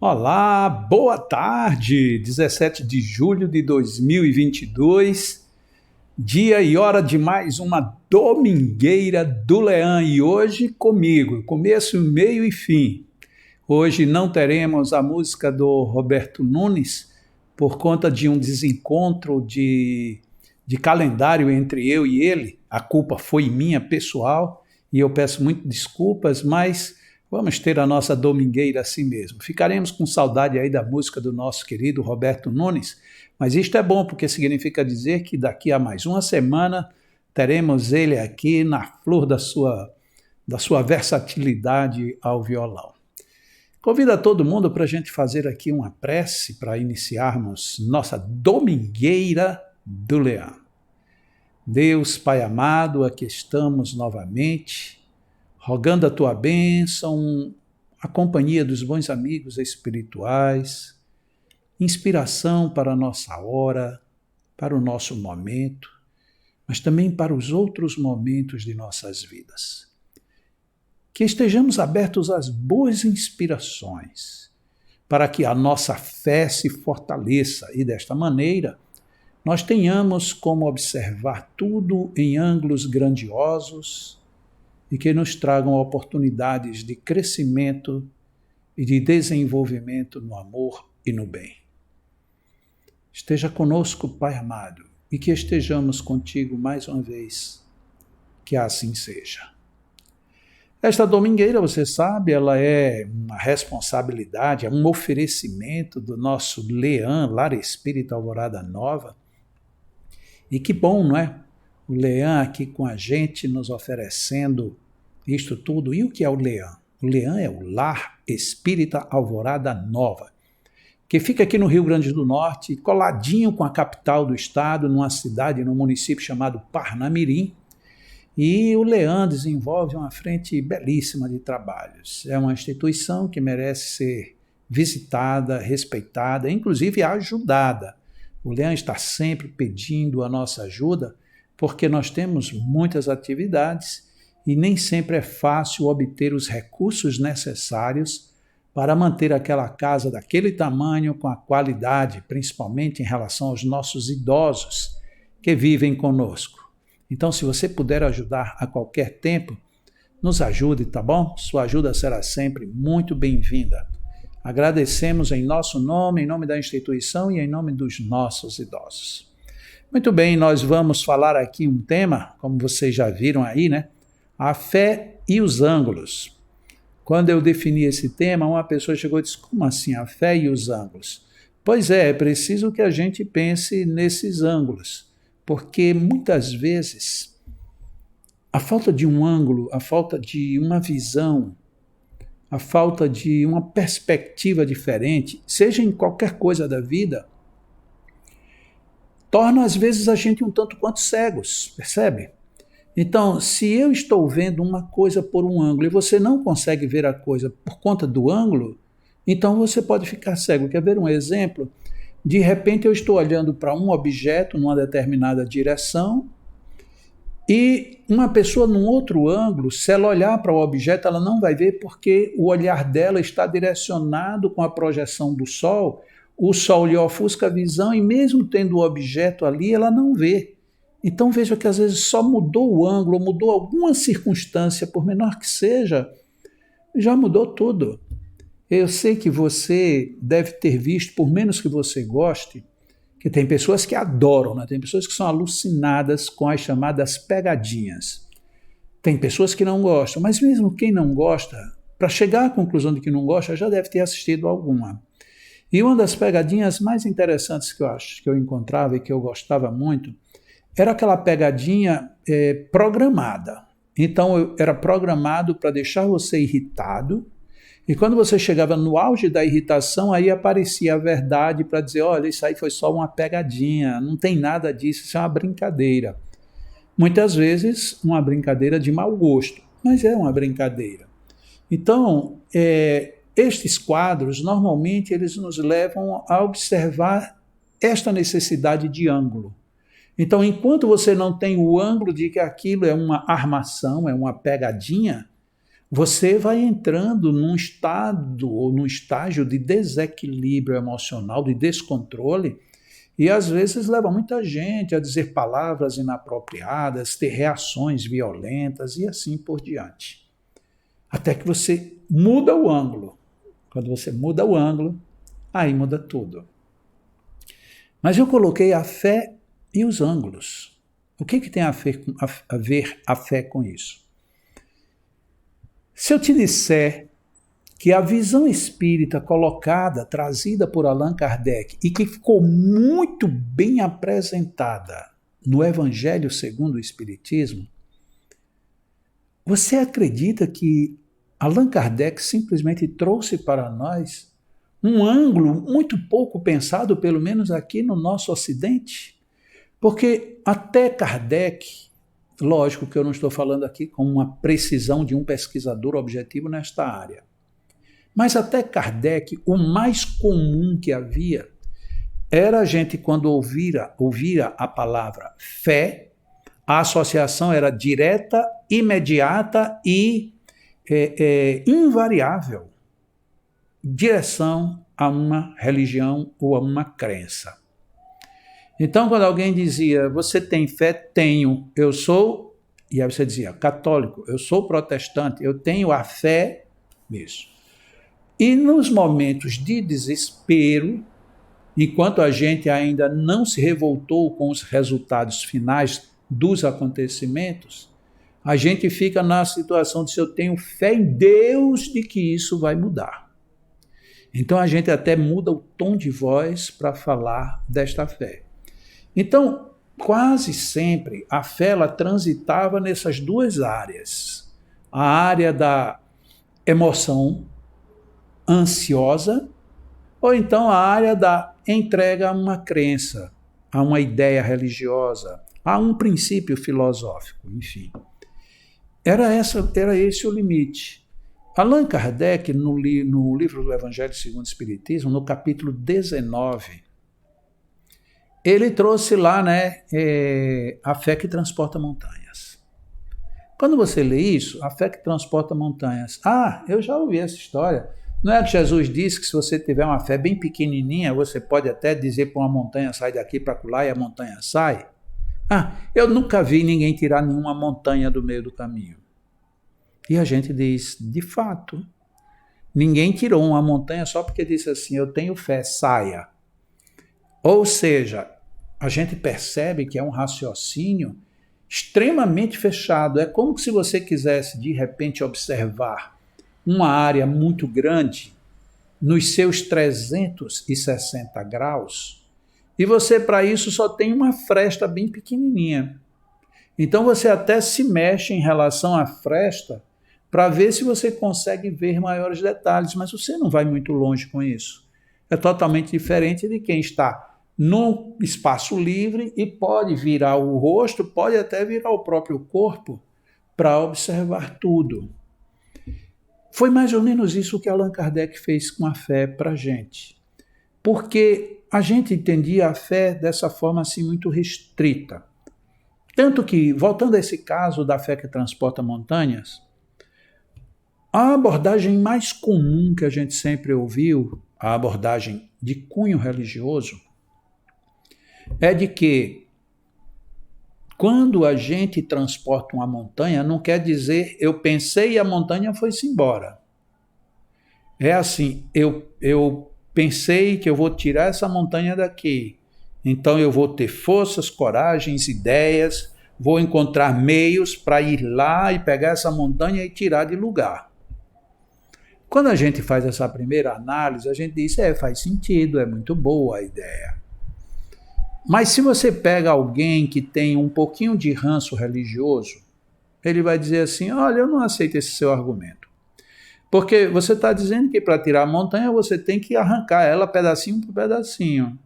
Olá, boa tarde, 17 de julho de 2022, dia e hora de mais uma Domingueira do Leão e hoje comigo, começo, meio e fim. Hoje não teremos a música do Roberto Nunes por conta de um desencontro de calendário entre eu e ele, a culpa foi minha pessoal e eu peço muito desculpas, mas vamos ter a nossa domingueira assim mesmo. Ficaremos com saudade aí da música do nosso querido Roberto Nunes, mas isto é bom porque significa dizer que daqui a mais uma semana teremos ele aqui na flor da sua versatilidade ao violão. Convido a todo mundo para a gente fazer aqui uma prece para iniciarmos nossa Domingueira do Leão. Deus Pai amado, aqui estamos novamente, rogando a tua bênção, a companhia dos bons amigos espirituais, inspiração para a nossa hora, para o nosso momento, mas também para os outros momentos de nossas vidas. Que estejamos abertos às boas inspirações, para que a nossa fé se fortaleça e, desta maneira, nós tenhamos como observar tudo em ângulos grandiosos e que nos tragam oportunidades de crescimento e de desenvolvimento no amor e no bem. Esteja conosco, Pai amado, e que estejamos contigo mais uma vez. Que assim seja. Esta domingueira, você sabe, ela é uma responsabilidade, é um oferecimento do nosso Leão, Lar Espírita Alvorada Nova. E que bom, não é? O Leão aqui com a gente, nos oferecendo isto tudo. E o que é o Leão? O Leão é o Lar Espírita Alvorada Nova, que fica aqui no Rio Grande do Norte, coladinho com a capital do estado, numa cidade, num município chamado Parnamirim. E o Leão desenvolve uma frente belíssima de trabalhos. É uma instituição que merece ser visitada, respeitada, inclusive ajudada. O Leão está sempre pedindo a nossa ajuda, porque nós temos muitas atividades e nem sempre é fácil obter os recursos necessários para manter aquela casa daquele tamanho com a qualidade, principalmente em relação aos nossos idosos que vivem conosco. Então, se você puder ajudar a qualquer tempo, nos ajude, tá bom? Sua ajuda será sempre muito bem-vinda. Agradecemos em nosso nome, em nome da instituição e em nome dos nossos idosos. Muito bem, nós vamos falar aqui um tema, como vocês já viram aí, né? A fé e os ângulos. Quando eu defini esse tema, uma pessoa chegou e disse, como assim a fé e os ângulos? Pois é preciso que a gente pense nesses ângulos, porque muitas vezes a falta de um ângulo, a falta de uma visão, a falta de uma perspectiva diferente, seja em qualquer coisa da vida, torna às vezes a gente um tanto quanto cegos, percebe? Então, se eu estou vendo uma coisa por um ângulo e você não consegue ver a coisa por conta do ângulo, então você pode ficar cego. Quer ver um exemplo? De repente eu estou olhando para um objeto numa determinada direção e uma pessoa num outro ângulo, se ela olhar para o objeto, ela não vai ver porque o olhar dela está direcionado com a projeção do sol, o sol lhe ofusca a visão e mesmo tendo o objeto ali, ela não vê. Então veja que às vezes só mudou o ângulo, mudou alguma circunstância, por menor que seja, já mudou tudo. Eu sei que você deve ter visto, por menos que você goste, que tem pessoas que adoram, né? Tem pessoas que são alucinadas com as chamadas pegadinhas. Tem pessoas que não gostam, mas mesmo quem não gosta, para chegar à conclusão de que não gosta, já deve ter assistido alguma. E uma das pegadinhas mais interessantes que eu acho que eu encontrava e que eu gostava muito, era aquela pegadinha programada. Então, era programado para deixar você irritado, e quando você chegava no auge da irritação, aí aparecia a verdade para dizer, olha, isso aí foi só uma pegadinha, não tem nada disso, isso é uma brincadeira. Muitas vezes, uma brincadeira de mau gosto, mas é uma brincadeira. Então, estes quadros, normalmente, eles nos levam a observar esta necessidade de ângulo. Então, enquanto você não tem o ângulo de que aquilo é uma armação, é uma pegadinha, você vai entrando num estado ou num estágio de desequilíbrio emocional, de descontrole, e às vezes leva muita gente a dizer palavras inapropriadas, ter reações violentas e assim por diante. Até que você muda o ângulo. Quando você muda o ângulo, aí muda tudo. Mas eu coloquei a fé e os ângulos. O que tem a ver a fé com isso? Se eu te disser que a visão espírita colocada, trazida por Allan Kardec e que ficou muito bem apresentada no Evangelho segundo o Espiritismo, você acredita que Allan Kardec simplesmente trouxe para nós um ângulo muito pouco pensado, pelo menos aqui no nosso Ocidente? Porque até Kardec, lógico que eu não estou falando aqui com uma precisão de um pesquisador objetivo nesta área, mas até Kardec, o mais comum que havia era a gente, quando ouvira a palavra fé, a associação era direta, imediata e invariável, direção a uma religião ou a uma crença. Então, quando alguém dizia, você tem fé? Tenho, eu sou, e aí você dizia, católico, eu sou protestante, eu tenho a fé nisso. E nos momentos de desespero, enquanto a gente ainda não se revoltou com os resultados finais dos acontecimentos, a gente fica na situação de se eu tenho fé em Deus de que isso vai mudar. Então a gente até muda o tom de voz para falar desta fé. Então, quase sempre a fé ela transitava nessas duas áreas. A área da emoção ansiosa, ou então a área da entrega a uma crença, a uma ideia religiosa, a um princípio filosófico, enfim. Era esse o limite. Allan Kardec, no livro do Evangelho segundo o Espiritismo, no capítulo 19, ele trouxe lá, a fé que transporta montanhas. Quando você lê isso, a fé que transporta montanhas, eu já ouvi essa história. Não é que Jesus disse que se você tiver uma fé bem pequenininha, você pode até dizer para uma montanha, sai daqui para acolá, e a montanha sai? Eu nunca vi ninguém tirar nenhuma montanha do meio do caminho. E a gente diz, de fato, ninguém tirou uma montanha só porque disse assim, eu tenho fé, saia. Ou seja, a gente percebe que é um raciocínio extremamente fechado. É como se você quisesse, de repente, observar uma área muito grande nos seus 360 graus e você, para isso, só tem uma fresta bem pequenininha. Então você até se mexe em relação à fresta para ver se você consegue ver maiores detalhes, mas você não vai muito longe com isso. É totalmente diferente de quem está num espaço livre e pode virar o rosto, pode até virar o próprio corpo para observar tudo. Foi mais ou menos isso que Allan Kardec fez com a fé para a gente. Porque a gente entendia a fé dessa forma assim muito restrita. Tanto que, voltando a esse caso da fé que transporta montanhas, a abordagem mais comum que a gente sempre ouviu, a abordagem de cunho religioso, é de que quando a gente transporta uma montanha, não quer dizer eu pensei e a montanha foi-se embora. É assim, eu pensei que eu vou tirar essa montanha daqui, então eu vou ter forças, coragens, ideias, vou encontrar meios para ir lá e pegar essa montanha e tirar de lugar. Quando a gente faz essa primeira análise, a gente diz, faz sentido, é muito boa a ideia. Mas se você pega alguém que tem um pouquinho de ranço religioso, ele vai dizer assim, olha, eu não aceito esse seu argumento. Porque você está dizendo que para tirar a montanha você tem que arrancar ela pedacinho por pedacinho.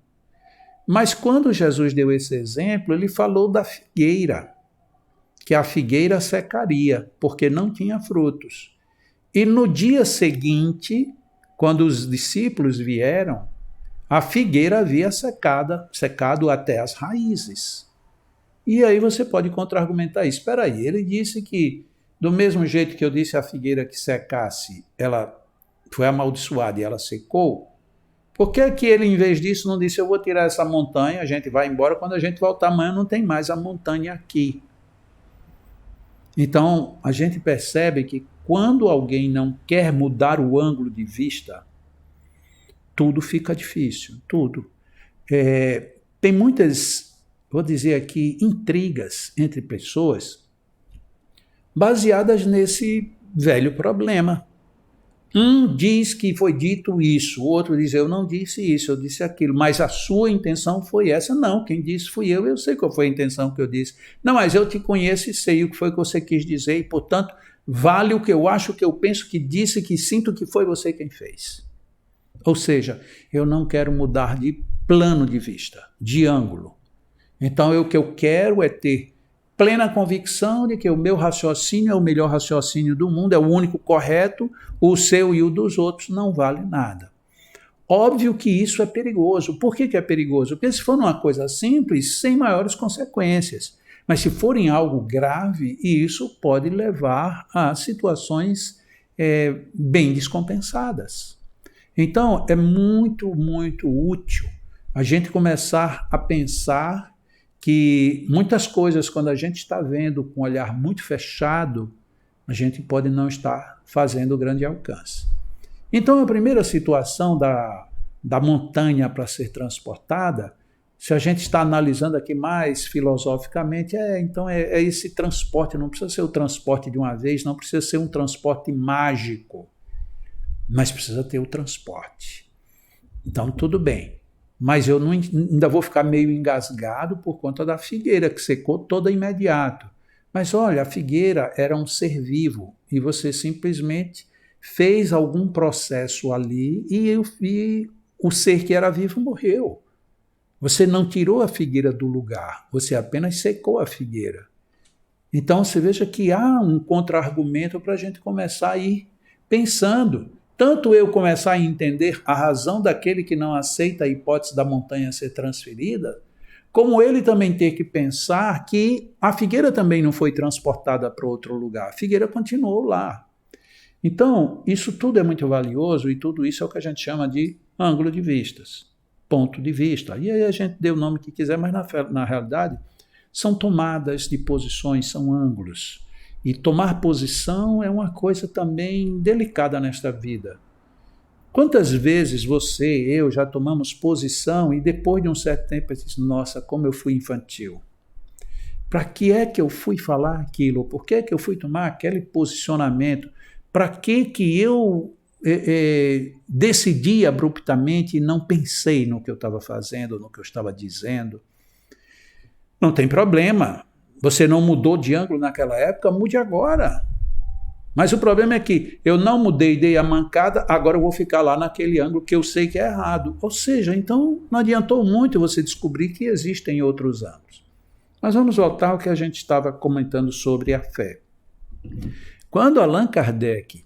Mas quando Jesus deu esse exemplo, ele falou da figueira, que a figueira secaria, porque não tinha frutos. E no dia seguinte, quando os discípulos vieram, a figueira havia secado até as raízes. E aí você pode contra-argumentar isso. Espera aí, ele disse que Do mesmo jeito que eu disse à figueira que secasse, ela foi amaldiçoada e ela secou, por que que ele, em vez disso, não disse, eu vou tirar essa montanha, a gente vai embora, quando a gente voltar amanhã não tem mais a montanha aqui. Então, a gente percebe que quando alguém não quer mudar o ângulo de vista, tudo fica difícil, tudo. Tem muitas, vou dizer aqui, intrigas entre pessoas baseadas nesse velho problema. Um diz que foi dito isso, o outro diz, eu não disse isso, eu disse aquilo, mas a sua intenção foi essa. Não, quem disse fui eu sei qual foi a intenção que eu disse. Não, mas eu te conheço e sei o que foi que você quis dizer e, portanto, vale o que eu acho, o que eu penso que disse, que sinto que foi você quem fez. Ou seja, eu não quero mudar de plano de vista, de ângulo. Então, o que eu quero é ter plena convicção de que o meu raciocínio é o melhor raciocínio do mundo, é o único correto, o seu e o dos outros não vale nada. Óbvio que isso é perigoso. Por que é perigoso? Porque se for uma coisa simples, sem maiores consequências. Mas se for em algo grave, isso pode levar a situações bem descompensadas. Então, é muito, muito útil a gente começar a pensar que muitas coisas, quando a gente está vendo com um olhar muito fechado, a gente pode não estar fazendo grande alcance. Então, a primeira situação da montanha para ser transportada, se a gente está analisando aqui mais filosoficamente, então é esse transporte, não precisa ser o transporte de uma vez, não precisa ser um transporte mágico, mas precisa ter o transporte. Então, tudo bem. Mas eu ainda vou ficar meio engasgado por conta da figueira, que secou toda imediato. Mas olha, a figueira era um ser vivo e você simplesmente fez algum processo ali e o ser que era vivo morreu. Você não tirou a figueira do lugar, você apenas secou a figueira. Então você veja que há um contra-argumento para a gente começar a ir pensando. Tanto eu começar a entender a razão daquele que não aceita a hipótese da montanha ser transferida, como ele também ter que pensar que a figueira também não foi transportada para outro lugar, a figueira continuou lá. Então, isso tudo é muito valioso e tudo isso é o que a gente chama de ângulo de vistas, ponto de vista. E aí a gente dê o nome que quiser, mas na realidade são tomadas de posições, são ângulos. E tomar posição é uma coisa também delicada nesta vida. Quantas vezes você e eu já tomamos posição e depois de um certo tempo eu disse, nossa, como eu fui infantil. Para que é que eu fui falar aquilo? Por que é que eu fui tomar aquele posicionamento? Para que eu decidi abruptamente e não pensei no que eu estava fazendo, no que eu estava dizendo? Não tem problema. Você não mudou de ângulo naquela época, mude agora. Mas o problema é que eu não mudei, dei a mancada, agora eu vou ficar lá naquele ângulo que eu sei que é errado. Ou seja, então não adiantou muito você descobrir que existem outros ângulos. Mas vamos voltar ao que a gente estava comentando sobre a fé. Quando Allan Kardec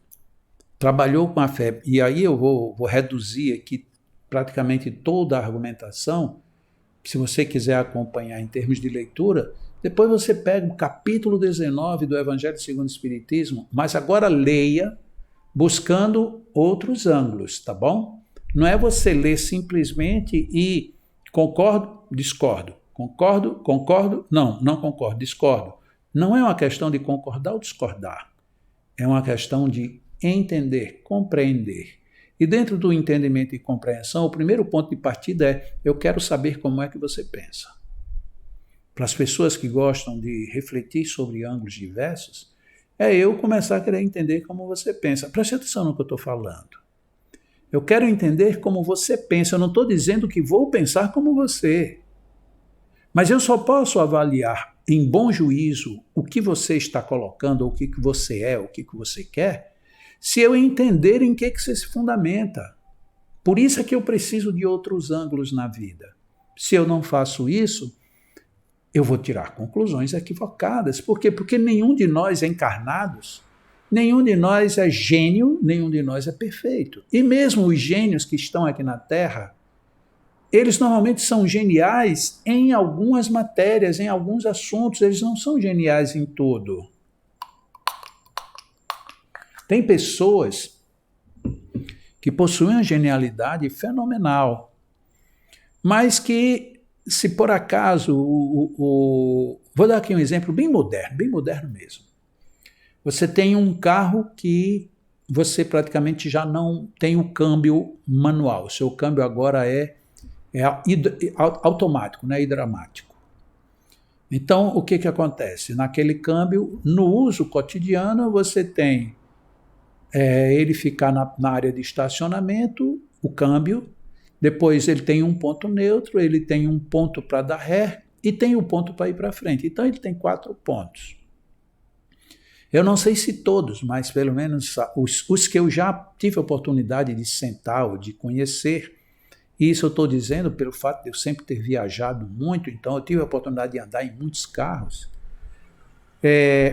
trabalhou com a fé, e aí eu vou reduzir aqui praticamente toda a argumentação, se você quiser acompanhar em termos de leitura, depois você pega o capítulo 19 do Evangelho segundo o Espiritismo, mas agora leia buscando outros ângulos, tá bom? Não é você ler simplesmente e concordo, discordo, concordo, não concordo, discordo. Não é uma questão de concordar ou discordar, é uma questão de entender, compreender. E dentro do entendimento e compreensão, o primeiro ponto de partida é, eu quero saber como é que você pensa. Para as pessoas que gostam de refletir sobre ângulos diversos, é eu começar a querer entender como você pensa. Preste atenção no que eu estou falando. Eu quero entender como você pensa. Eu não estou dizendo que vou pensar como você. Mas eu só posso avaliar em bom juízo o que você está colocando, o que você é, o que você quer, se eu entender em que você se fundamenta. Por isso é que eu preciso de outros ângulos na vida. Se eu não faço isso, eu vou tirar conclusões equivocadas. Por quê? Porque nenhum de nós é encarnados, nenhum de nós é gênio, nenhum de nós é perfeito. E mesmo os gênios que estão aqui na Terra, eles normalmente são geniais em algumas matérias, em alguns assuntos, eles não são geniais em tudo. Tem pessoas que possuem uma genialidade fenomenal, mas que, se por acaso, vou dar aqui um exemplo bem moderno mesmo. Você tem um carro que você praticamente já não tem o câmbio manual, o seu câmbio agora é automático, não é hidramático. Então, o que acontece? Naquele câmbio, no uso cotidiano, você tem ele ficar na área de estacionamento, o câmbio, depois ele tem um ponto neutro, ele tem um ponto para dar ré e tem um ponto para ir para frente. Então, ele tem 4 pontos. Eu não sei se todos, mas pelo menos os que eu já tive a oportunidade de sentar ou de conhecer, e isso eu estou dizendo pelo fato de eu sempre ter viajado muito, então eu tive a oportunidade de andar em muitos carros.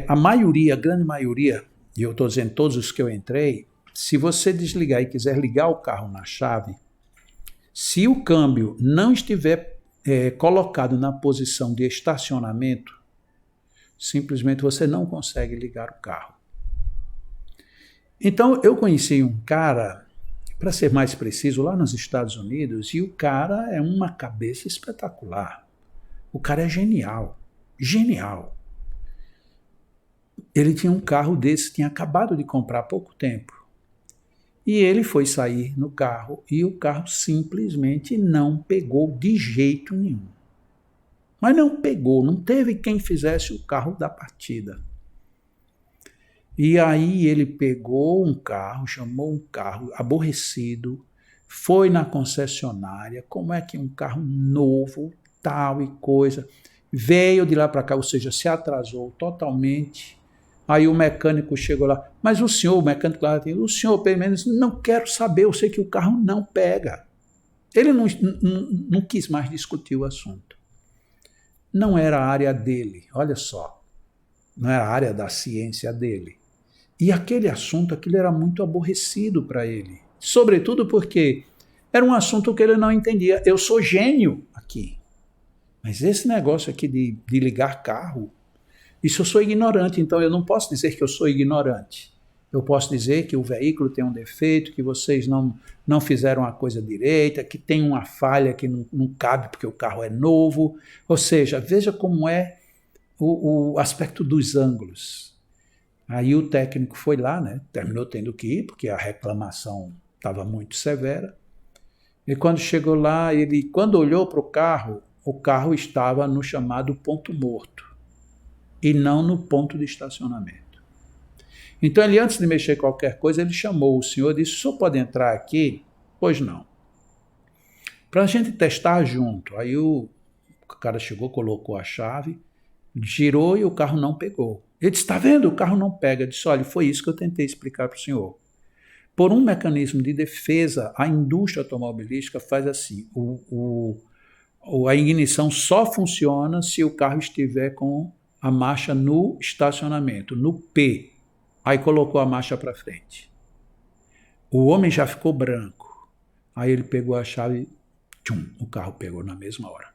A maioria, a grande maioria, e eu estou dizendo todos os que eu entrei, se você desligar e quiser ligar o carro na chave, se o câmbio não estiver colocado na posição de estacionamento, simplesmente você não consegue ligar o carro. Então, eu conheci um cara, para ser mais preciso, lá nos Estados Unidos, e o cara é uma cabeça espetacular. O cara é genial, genial. Ele tinha um carro desse, tinha acabado de comprar há pouco tempo. E ele foi sair no carro e o carro simplesmente não pegou de jeito nenhum. Mas não pegou, não teve quem fizesse o carro da partida. E aí ele pegou um carro, chamou um carro aborrecido, foi na concessionária, como é que um carro novo, tal e coisa, veio de lá para cá, ou seja, se atrasou totalmente. Aí o mecânico chegou lá, mas o mecânico lá, o senhor pelo menos, não quero saber, eu sei que o carro não pega. Ele não quis mais discutir o assunto. Não era a área dele, olha só, não era a área da ciência dele. E aquele assunto, aquilo era muito aborrecido para ele, sobretudo porque era um assunto que ele não entendia. Eu sou gênio aqui, mas esse negócio aqui de ligar carro, isso eu sou ignorante, então eu não posso dizer que eu sou ignorante. Eu posso dizer que o veículo tem um defeito, que vocês não fizeram a coisa direita, que tem uma falha que não cabe porque o carro é novo. Ou seja, veja como é o aspecto dos ângulos. Aí o técnico foi lá, né, terminou tendo que ir, porque a reclamação estava muito severa. E quando chegou lá, quando olhou para o carro estava no chamado ponto morto e não no ponto de estacionamento. Então, ele, antes de mexer qualquer coisa, ele chamou o senhor e disse, o senhor pode entrar aqui? Pois não. Para a gente testar junto. Aí o cara chegou, colocou a chave, girou e o carro não pegou. Ele disse, está vendo? O carro não pega. Eu disse, olha, foi isso que eu tentei explicar para o senhor. Por um mecanismo de defesa, a indústria automobilística faz assim, a ignição só funciona se o carro estiver com a marcha no estacionamento, no P. Aí colocou a marcha para frente. O homem já ficou branco. Aí ele pegou a chave, o carro pegou na mesma hora.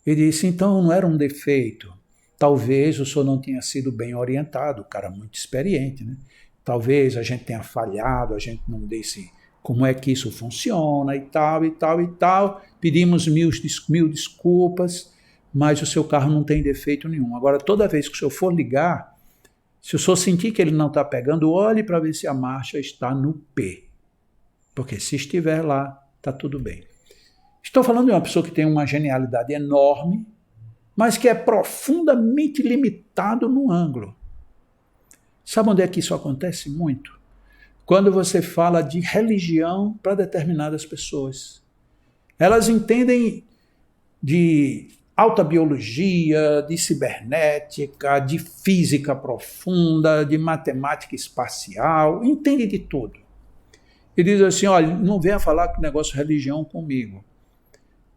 Ele disse, então não era um defeito. Talvez o senhor não tenha sido bem orientado, o cara muito experiente, né? Talvez a gente tenha falhado, a gente não disse como é que isso funciona e tal, e tal, e tal. Pedimos mil desculpas, mas o seu carro não tem defeito nenhum. Agora, toda vez que o senhor for ligar, se o senhor sentir que ele não está pegando, olhe para ver se a marcha está no P. Porque se estiver lá, está tudo bem. Estou falando de uma pessoa que tem uma genialidade enorme, mas que é profundamente limitado no ângulo. Sabe onde é que isso acontece muito? Quando você fala de religião para determinadas pessoas. Elas entendem de alta biologia, de cibernética, de física profunda, de matemática espacial, entende de tudo. E diz assim, olha, não venha falar com o negócio de religião comigo.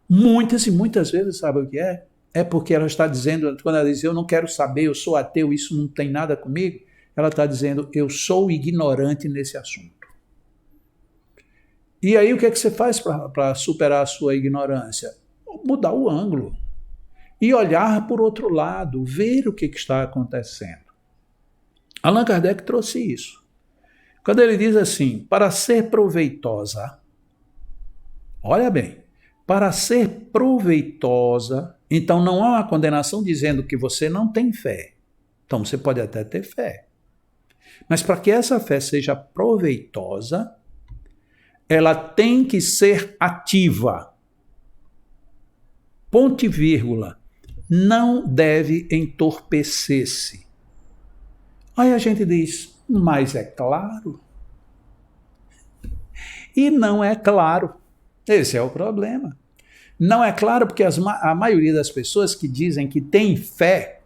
Muitas e muitas vezes, sabe o que é? É porque ela está dizendo, quando ela diz, eu não quero saber, eu sou ateu, isso não tem nada comigo, ela está dizendo, eu sou ignorante nesse assunto. E aí o que é que você faz para superar a sua ignorância? Mudar o ângulo. E olhar por outro lado, ver o que está acontecendo. Allan Kardec trouxe isso. Quando ele diz assim, para ser proveitosa, olha bem, para ser proveitosa, então não há uma condenação dizendo que você não tem fé. Então você pode até ter fé. Mas para que essa fé seja proveitosa, ela tem que ser ativa. Ponto e vírgula. Não deve entorpecer-se. Aí a gente diz, mas é claro. E não é claro. Esse é o problema. Não é claro porque a maioria das pessoas que dizem que tem fé,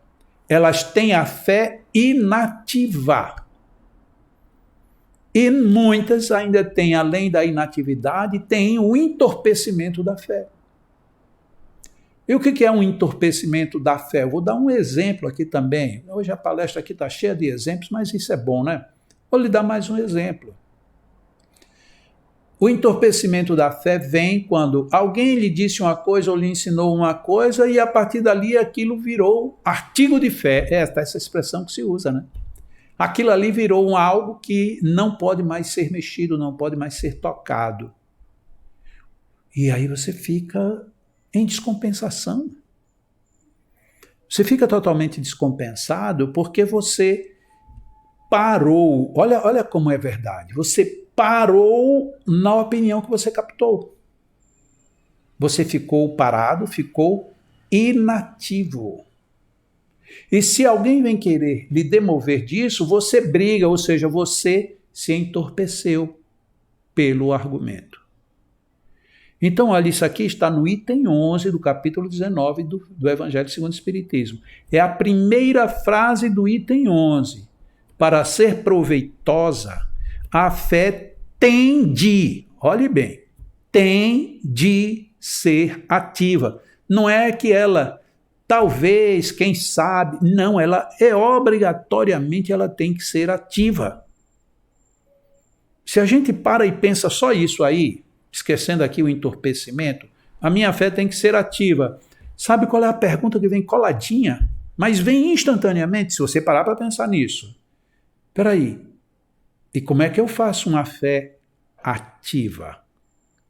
elas têm a fé inativa. E muitas ainda têm, além da inatividade, têm o entorpecimento da fé. E o que é um entorpecimento da fé? Eu vou dar um exemplo aqui também. Hoje a palestra aqui está cheia de exemplos, mas isso é bom, né? Vou lhe dar mais um exemplo. O entorpecimento da fé vem quando alguém lhe disse uma coisa ou lhe ensinou uma coisa e a partir dali aquilo virou artigo de fé. Essa expressão que se usa, né? Aquilo ali virou algo que não pode mais ser mexido, não pode mais ser tocado. E aí você fica em descompensação. Você fica totalmente descompensado porque você parou. Olha como é verdade. Você parou na opinião que você captou. Você ficou parado, ficou inativo. E se alguém vem querer lhe demover disso, você briga, ou seja, você se entorpeceu pelo argumento. Então, olha, isso aqui está no item 11 do capítulo 19 do Evangelho segundo o Espiritismo. É a primeira frase do item 11. Para ser proveitosa, a fé tem de, olhe bem, tem de ser ativa. Não é que ela, talvez, quem sabe, não, ela é obrigatoriamente, ela tem que ser ativa. Se a gente para e pensa só isso aí, esquecendo aqui o entorpecimento, a minha fé tem que ser ativa. Sabe qual é a pergunta que vem coladinha? Mas vem instantaneamente, se você parar para pensar nisso. Espera aí, e como é que eu faço uma fé ativa?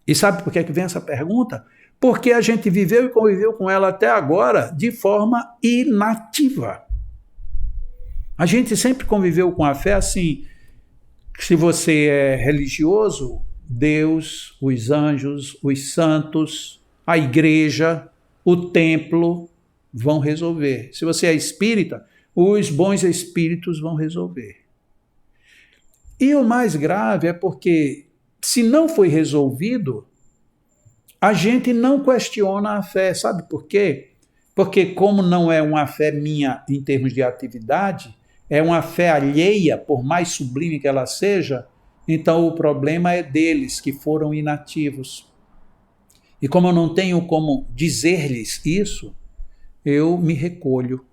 E sabe por que vem essa pergunta? Porque a gente viveu e conviveu com ela até agora de forma inativa. A gente sempre conviveu com a fé assim, se você é religioso, Deus, os anjos, os santos, a igreja, o templo vão resolver. Se você é espírita, os bons espíritos vão resolver. E o mais grave é porque, se não foi resolvido, a gente não questiona a fé. Sabe por quê? Porque como não é uma fé minha em termos de atividade, é uma fé alheia, por mais sublime que ela seja, então o problema é deles, que foram inativos. E como eu não tenho como dizer-lhes isso, eu me recolho.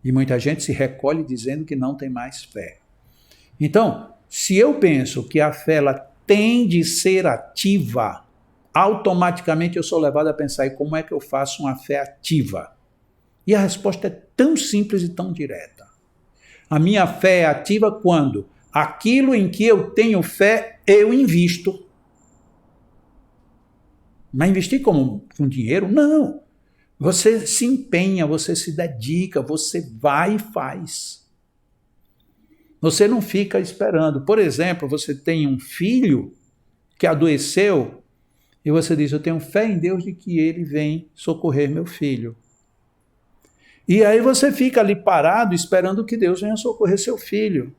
E muita gente se recolhe dizendo que não tem mais fé. Então, se eu penso que a fé ela tem de ser ativa, automaticamente eu sou levado a pensar, e como é que eu faço uma fé ativa? E a resposta é tão simples e tão direta. A minha fé é ativa quando aquilo em que eu tenho fé, eu invisto. Mas investir com dinheiro? Não. Você se empenha, você se dedica, você vai e faz. Você não fica esperando. Por exemplo, você tem um filho que adoeceu e você diz, eu tenho fé em Deus de que ele vem socorrer meu filho. E aí você fica ali parado esperando que Deus venha socorrer seu filho.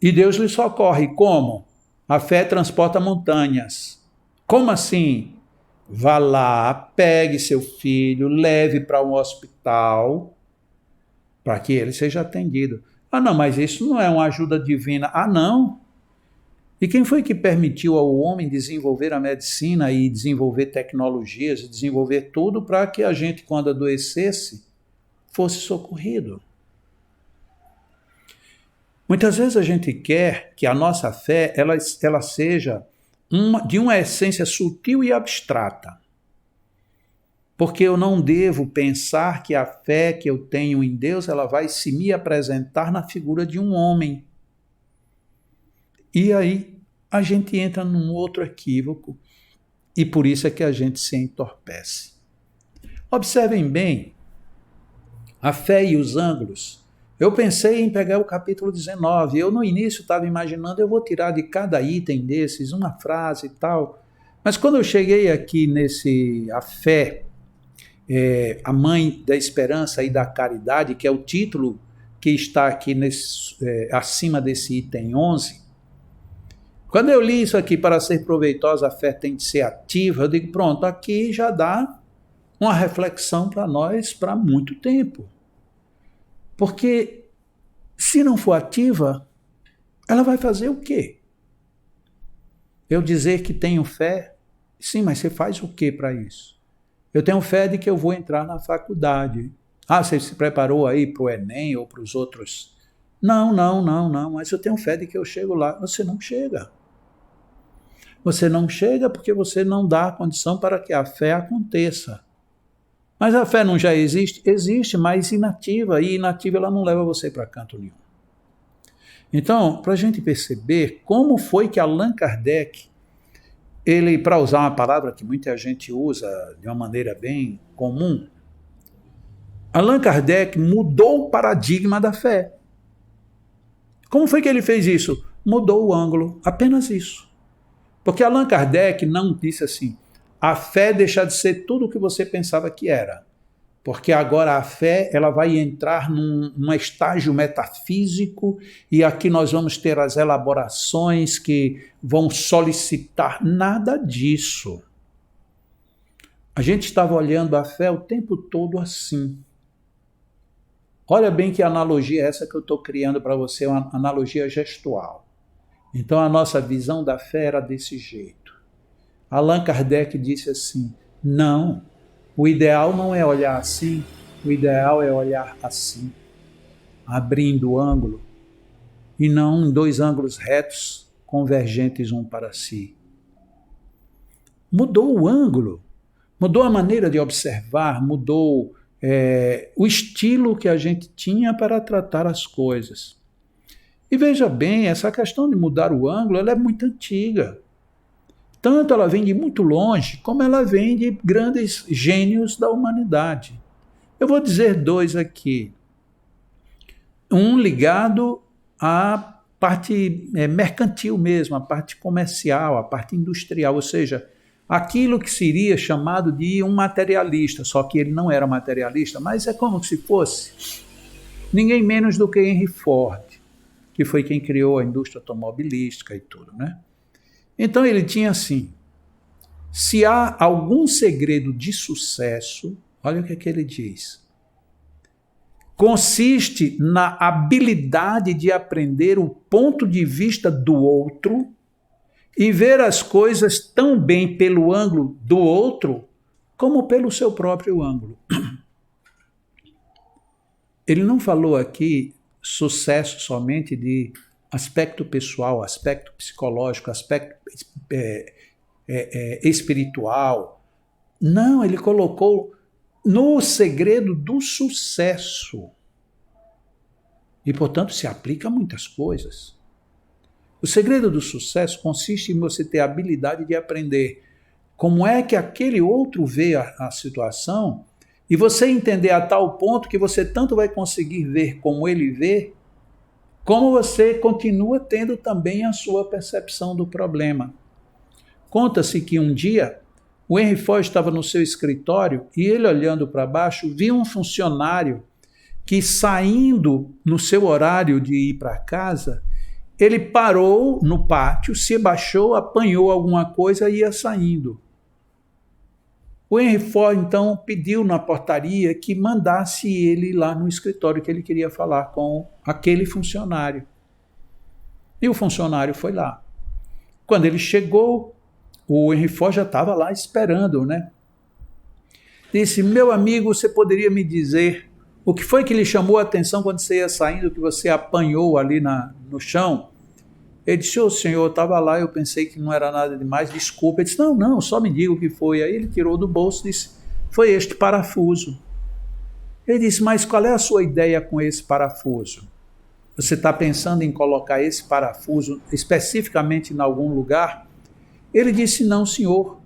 E Deus lhe socorre. Como? A fé transporta montanhas. Como assim? Vá lá, pegue seu filho, leve para um hospital para que ele seja atendido. Ah, não, mas isso não é uma ajuda divina. Ah, não? E quem foi que permitiu ao homem desenvolver a medicina e desenvolver tecnologias, e desenvolver tudo para que a gente, quando adoecesse, fosse socorrido? Muitas vezes a gente quer que a nossa fé ela seja de uma essência sutil e abstrata. Porque eu não devo pensar que a fé que eu tenho em Deus ela vai se me apresentar na figura de um homem. E aí a gente entra num outro equívoco e por isso é que a gente se entorpece. Observem bem a fé e os ângulos. Eu pensei em pegar o capítulo 19. Eu no início estava imaginando, eu vou tirar de cada item desses uma frase e tal. Mas quando eu cheguei aqui a fé, a mãe da esperança e da caridade, que é o título que está aqui acima desse item 11, quando eu li isso aqui, para ser proveitosa a fé tem de ser ativa, eu digo, pronto, aqui já dá uma reflexão para nós para muito tempo. Porque se não for ativa, ela vai fazer o quê? Eu dizer que tenho fé, sim, mas você faz o quê para isso? Eu tenho fé de que eu vou entrar na faculdade. Ah, você se preparou aí para o Enem ou para os outros? Não, mas eu tenho fé de que eu chego lá. Você não chega. Você não chega porque você não dá a condição para que a fé aconteça. Mas a fé não já existe? Existe, mas inativa. E inativa ela não leva você para canto nenhum. Então, para a gente perceber como foi que Allan Kardec, ele, para usar uma palavra que muita gente usa de uma maneira bem comum, Allan Kardec mudou o paradigma da fé. Como foi que ele fez isso? Mudou o ângulo, apenas isso. Porque Allan Kardec não disse assim, a fé deixa de ser tudo o que você pensava que era. Porque agora a fé ela vai entrar num estágio metafísico e aqui nós vamos ter as elaborações que vão solicitar. Nada disso. A gente estava olhando a fé o tempo todo assim. Olha bem que analogia é essa que eu estou criando para você, uma analogia gestual. Então a nossa visão da fé era desse jeito. Allan Kardec disse assim, não, o ideal não é olhar assim, o ideal é olhar assim, abrindo o ângulo, e não em dois ângulos retos, convergentes um para si. Mudou o ângulo, mudou a maneira de observar, mudou o estilo que a gente tinha para tratar as coisas. E veja bem, essa questão de mudar o ângulo, ela é muito antiga. Tanto ela vem de muito longe, como ela vem de grandes gênios da humanidade. Eu vou dizer dois aqui. Um ligado à parte mercantil mesmo, à parte comercial, à parte industrial, ou seja, aquilo que seria chamado de um materialista, só que ele não era materialista, mas é como se fosse ninguém menos do que Henry Ford, que foi quem criou a indústria automobilística e tudo, né? Então ele tinha assim, se há algum segredo de sucesso, olha o que ele diz, consiste na habilidade de aprender o ponto de vista do outro e ver as coisas tão bem pelo ângulo do outro como pelo seu próprio ângulo. Ele não falou aqui sucesso somente de aspecto pessoal, aspecto psicológico, aspecto espiritual. Não, ele colocou no segredo do sucesso. E, portanto, se aplica a muitas coisas. O segredo do sucesso consiste em você ter a habilidade de aprender como é que aquele outro vê a situação e você entender a tal ponto que você tanto vai conseguir ver como ele vê, como você continua tendo também a sua percepção do problema. Conta-se que um dia o Henry Ford estava no seu escritório e ele, olhando para baixo, viu um funcionário que, saindo no seu horário de ir para casa, ele parou no pátio, se abaixou, apanhou alguma coisa e ia saindo. O Henry Ford, então, pediu na portaria que mandasse ele lá no escritório, que ele queria falar com aquele funcionário. E o funcionário foi lá. Quando ele chegou, o Henry Ford já estava lá esperando, né? Disse, meu amigo, você poderia me dizer o que foi que lhe chamou a atenção quando você ia saindo, que você apanhou ali no chão? Ele disse, ô senhor, eu estava lá, eu pensei que não era nada demais, desculpa. Ele disse, não, só me diga o que foi. Aí ele tirou do bolso e disse, foi este parafuso. Ele disse, mas qual é a sua ideia com esse parafuso? Você está pensando em colocar esse parafuso especificamente em algum lugar? Ele disse, não, senhor.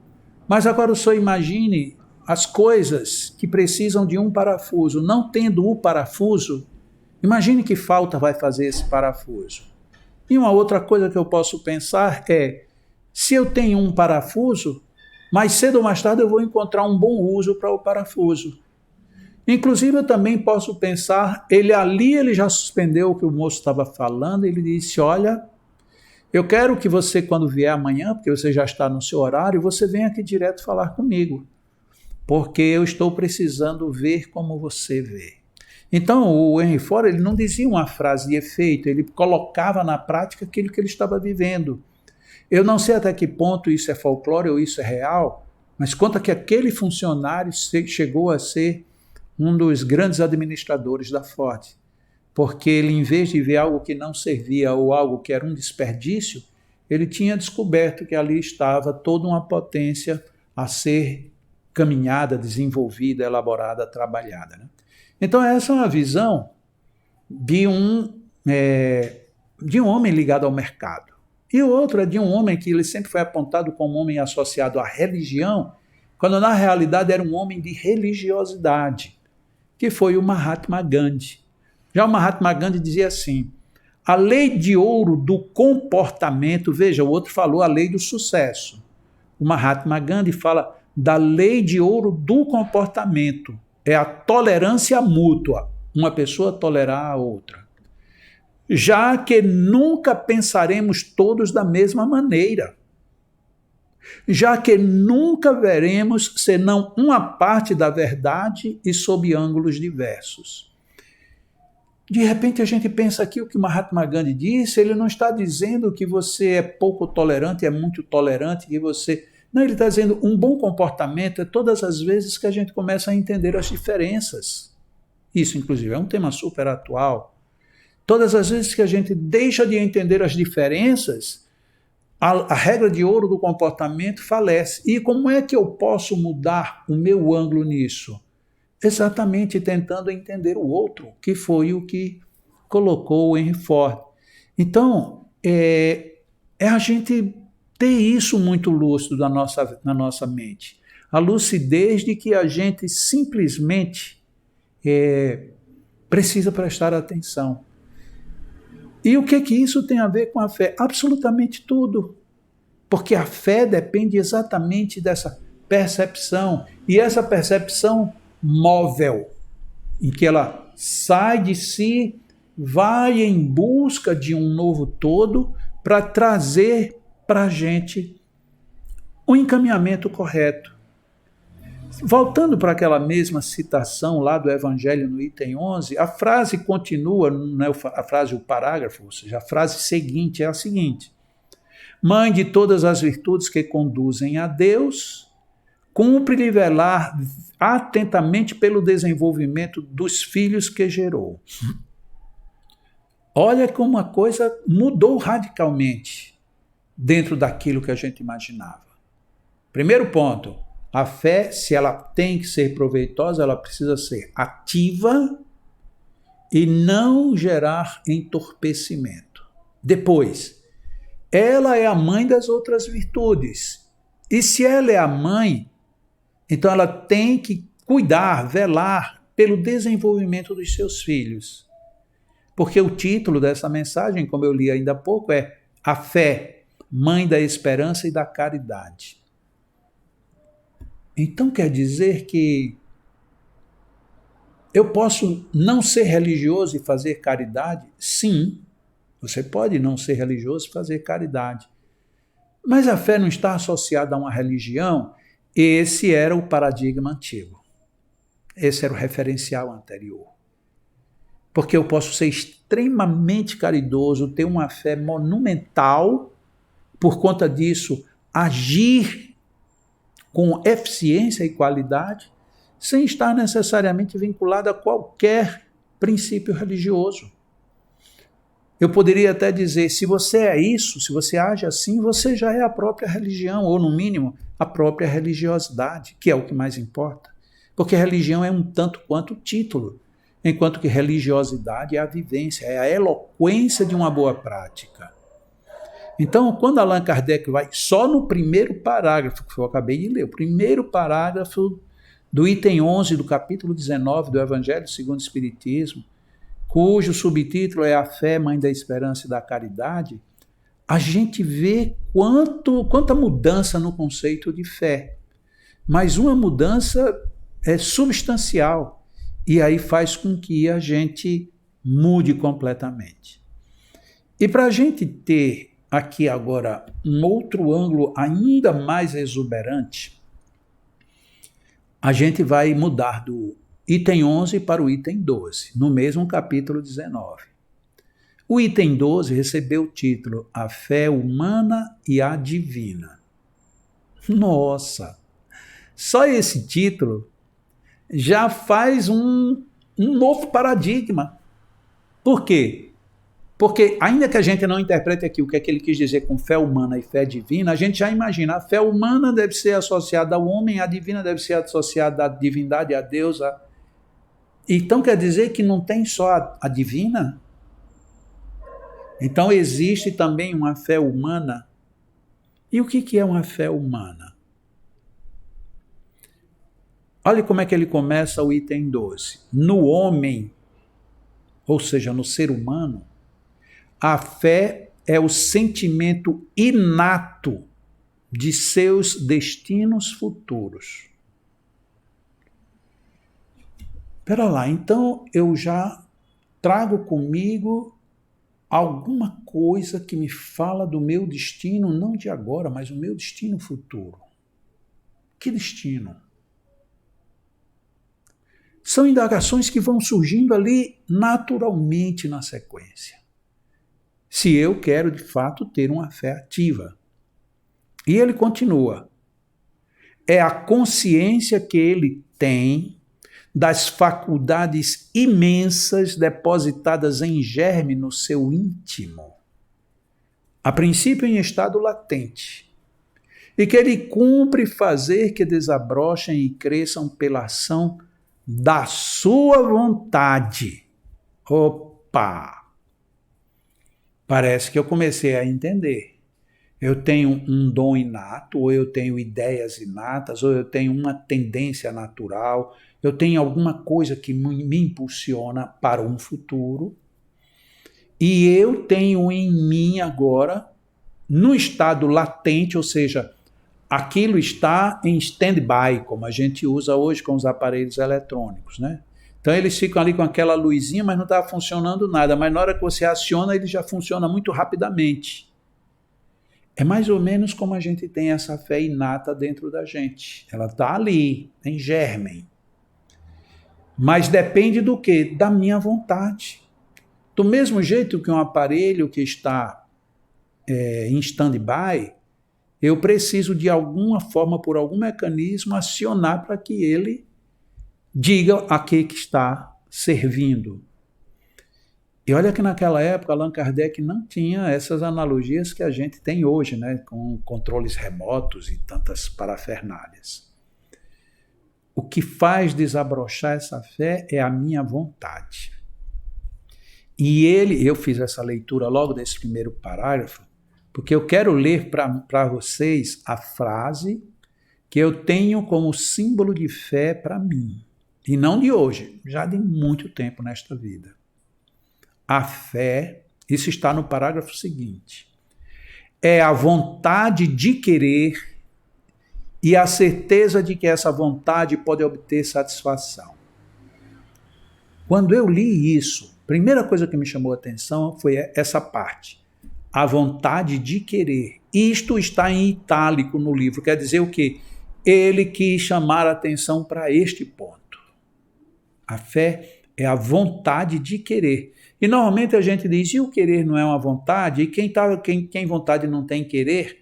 Mas agora o senhor imagine as coisas que precisam de um parafuso. Não tendo o parafuso, imagine que falta vai fazer esse parafuso. E uma outra coisa que eu posso pensar é, se eu tenho um parafuso, mais cedo ou mais tarde eu vou encontrar um bom uso para o parafuso. Inclusive, eu também posso pensar, ele já suspendeu o que o moço estava falando, ele disse, olha, eu quero que você, quando vier amanhã, porque você já está no seu horário, você venha aqui direto falar comigo, porque eu estou precisando ver como você vê. Então, o Henry Ford, ele não dizia uma frase de efeito, ele colocava na prática aquilo que ele estava vivendo. Eu não sei até que ponto isso é folclore ou isso é real, mas conta que aquele funcionário chegou a ser um dos grandes administradores da Ford, porque ele, em vez de ver algo que não servia ou algo que era um desperdício, ele tinha descoberto que ali estava toda uma potência a ser caminhada, desenvolvida, elaborada, trabalhada, né? Então essa é uma visão de um homem ligado ao mercado. E o outro é de um homem que ele sempre foi apontado como um homem associado à religião, quando na realidade era um homem de religiosidade, que foi o Mahatma Gandhi. Já o Mahatma Gandhi dizia assim, a lei de ouro do comportamento, veja, o outro falou a lei do sucesso. O Mahatma Gandhi fala da lei de ouro do comportamento, é a tolerância mútua, uma pessoa tolerar a outra. Já que nunca pensaremos todos da mesma maneira, já que nunca veremos senão uma parte da verdade e sob ângulos diversos. De repente a gente pensa aqui o que Mahatma Gandhi disse, ele não está dizendo que você é pouco tolerante, é muito tolerante, que você... Não, ele está dizendo um bom comportamento é todas as vezes que a gente começa a entender as diferenças. Isso, inclusive, é um tema super atual. Todas as vezes que a gente deixa de entender as diferenças, a regra de ouro do comportamento falece. E como é que eu posso mudar o meu ângulo nisso? Exatamente tentando entender o outro, que foi o que colocou o Henry Ford. Então, é a gente ter isso muito lúcido na nossa mente. A lucidez de que a gente simplesmente precisa prestar atenção. E o que isso tem a ver com a fé? Absolutamente tudo. Porque a fé depende exatamente dessa percepção. E essa percepção móvel, em que ela sai de si, vai em busca de um novo todo para trazer para a gente um encaminhamento correto. Voltando para aquela mesma citação lá do Evangelho no item 11, a frase continua, não é a frase, o parágrafo, ou seja, a frase seguinte é a seguinte: Mãe de todas as virtudes que conduzem a Deus, cumpre-lhe velar atentamente pelo desenvolvimento dos filhos que gerou. Olha como a coisa mudou radicalmente dentro daquilo que a gente imaginava. Primeiro ponto, a fé, se ela tem que ser proveitosa, ela precisa ser ativa e não gerar entorpecimento. Depois, ela é a mãe das outras virtudes. E se ela é a mãe, então ela tem que cuidar, velar pelo desenvolvimento dos seus filhos. Porque o título dessa mensagem, como eu li ainda há pouco, é A Fé, Mãe da Esperança e da Caridade. Então quer dizer que eu posso não ser religioso e fazer caridade? Sim, você pode não ser religioso e fazer caridade. Mas a fé não está associada a uma religião? Esse era o paradigma antigo. Esse era o referencial anterior. Porque eu posso ser extremamente caridoso, ter uma fé monumental, por conta disso, agir com eficiência e qualidade, sem estar necessariamente vinculado a qualquer princípio religioso. Eu poderia até dizer, se você é isso, se você age assim, você já é a própria religião, ou no mínimo, a própria religiosidade, que é o que mais importa. Porque a religião é um tanto quanto título. enquanto que religiosidade é a vivência, é a eloquência de uma boa prática. Então, quando Allan Kardec vai só no primeiro parágrafo, que eu acabei de ler, o primeiro parágrafo do item 11 do capítulo 19 do Evangelho segundo o Espiritismo, cujo subtítulo é A Fé, Mãe da Esperança e da Caridade, a gente vê quanta mudança no conceito de fé. Mas uma mudança substancial, e aí faz com que a gente mude completamente. E para a gente ter aqui agora um outro ângulo ainda mais exuberante, a gente vai mudar do item 11 para o item 12, no mesmo capítulo 19. O item 12 recebeu o título A Fé Humana e a Divina. Nossa! Só esse título já faz um novo paradigma. Por quê? Porque, ainda que a gente não interprete aqui o que é que ele quis dizer com fé humana e fé divina, a gente já imagina, a fé humana deve ser associada ao homem, a divina deve ser associada à divindade, a Deus. Então quer dizer que não tem só a divina? Então existe também uma fé humana. E o que é uma fé humana? Olha como é que ele começa o item 12. No homem, ou seja, no ser humano, a fé é o sentimento inato de seus destinos futuros. Espera lá, então eu já trago comigo alguma coisa que me fala do meu destino, não de agora, mas o meu destino futuro. Que destino? São indagações que vão surgindo ali naturalmente na sequência. Se eu quero, de fato, ter uma fé ativa. E ele continua. É a consciência que ele tem das faculdades imensas depositadas em germe no seu íntimo, a princípio em estado latente, e que ele cumpre fazer que desabrochem e cresçam pela ação da sua vontade. Opa! Parece que eu comecei a entender. Eu tenho um dom inato, ou eu tenho ideias inatas, ou eu tenho uma tendência natural, eu tenho alguma coisa que me impulsiona para um futuro, e eu tenho em mim agora, no estado latente, ou seja, aquilo está em stand-by, como a gente usa hoje com os aparelhos eletrônicos, né? Então eles ficam ali com aquela luzinha, mas não está funcionando nada. Mas na hora que você aciona, ele já funciona muito rapidamente. É mais ou menos como a gente tem essa fé inata dentro da gente. Ela está ali, em germe. Mas depende do quê? Da minha vontade. Do mesmo jeito que um aparelho que está em stand-by, eu preciso de alguma forma, por algum mecanismo, acionar para que ele diga a que está servindo. E olha que naquela época Allan Kardec não tinha essas analogias que a gente tem hoje, né, com controles remotos e tantas parafernálias. O que faz desabrochar essa fé é a minha vontade. E eu fiz essa leitura logo desse primeiro parágrafo, porque eu quero ler para vocês a frase que eu tenho como símbolo de fé para mim. E não de hoje, já de muito tempo nesta vida. A fé, isso está no parágrafo seguinte, é a vontade de querer e a certeza de que essa vontade pode obter satisfação. Quando eu li isso, a primeira coisa que me chamou a atenção foi essa parte. A vontade de querer. Isto está em itálico no livro, quer dizer o quê? Ele quis chamar a atenção para este ponto. A fé é a vontade de querer. E normalmente a gente diz, e o querer não é uma vontade? E quem vontade não tem querer?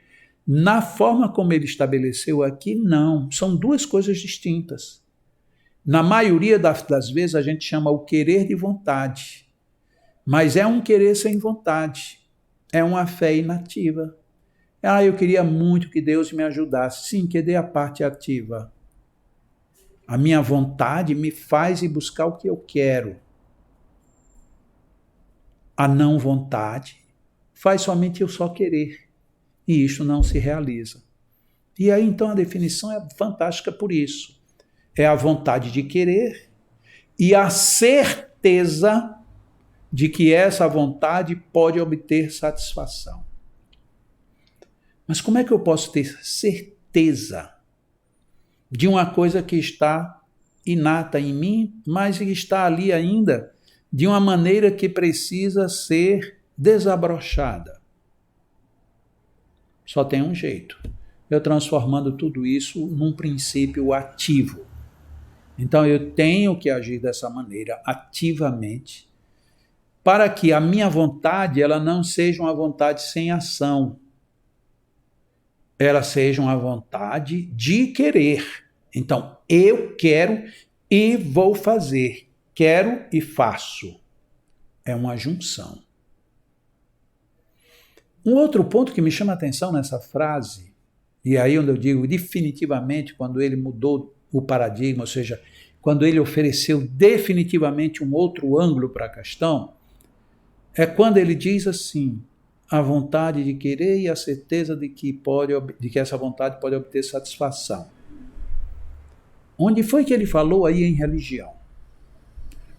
Na forma como ele estabeleceu aqui, não. São duas coisas distintas. Na maioria das vezes a gente chama o querer de vontade. Mas é um querer sem vontade. É uma fé inativa. Eu queria muito que Deus me ajudasse. Sim, que dê a parte ativa. A minha vontade me faz ir buscar o que eu quero. a não vontade faz somente eu só querer, e isto não se realiza. E aí então a definição é fantástica por isso. É a vontade de querer e a certeza de que essa vontade pode obter satisfação. Mas como é que eu posso ter certeza de uma coisa que está inata em mim, mas que está ali ainda de uma maneira que precisa ser desabrochada? Só tem um jeito. Eu transformando tudo isso num princípio ativo. Então eu tenho que agir dessa maneira ativamente, para que a minha vontade ela não seja uma vontade sem ação. Ela seja uma vontade de querer. Então, eu quero e vou fazer. Quero e faço. É uma junção. Um outro ponto que me chama a atenção nessa frase, e aí onde eu digo definitivamente, quando ele mudou o paradigma, ou seja, quando ele ofereceu definitivamente um outro ângulo para a questão, é quando ele diz assim: a vontade de querer e a certeza de que essa vontade pode obter satisfação. Onde foi que ele falou aí em religião?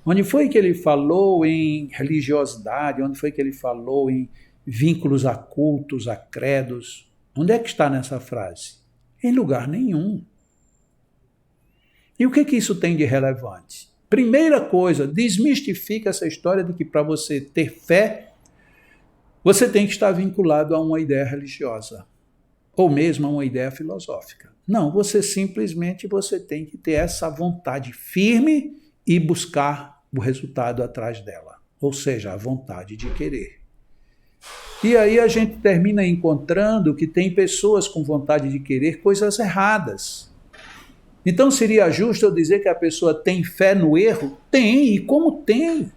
Onde foi que ele falou em religiosidade? Onde foi que ele falou em vínculos a cultos, a credos? Onde é que está nessa frase? Em lugar nenhum. E o que isso tem de relevante? Primeira coisa, desmistifica essa história de que para você ter fé, você tem que estar vinculado a uma ideia religiosa, ou mesmo a uma ideia filosófica. Não, você tem que ter essa vontade firme e buscar o resultado atrás dela, ou seja, a vontade de querer. E aí a gente termina encontrando que tem pessoas com vontade de querer coisas erradas. Então seria justo eu dizer que a pessoa tem fé no erro? Tem, e como tem?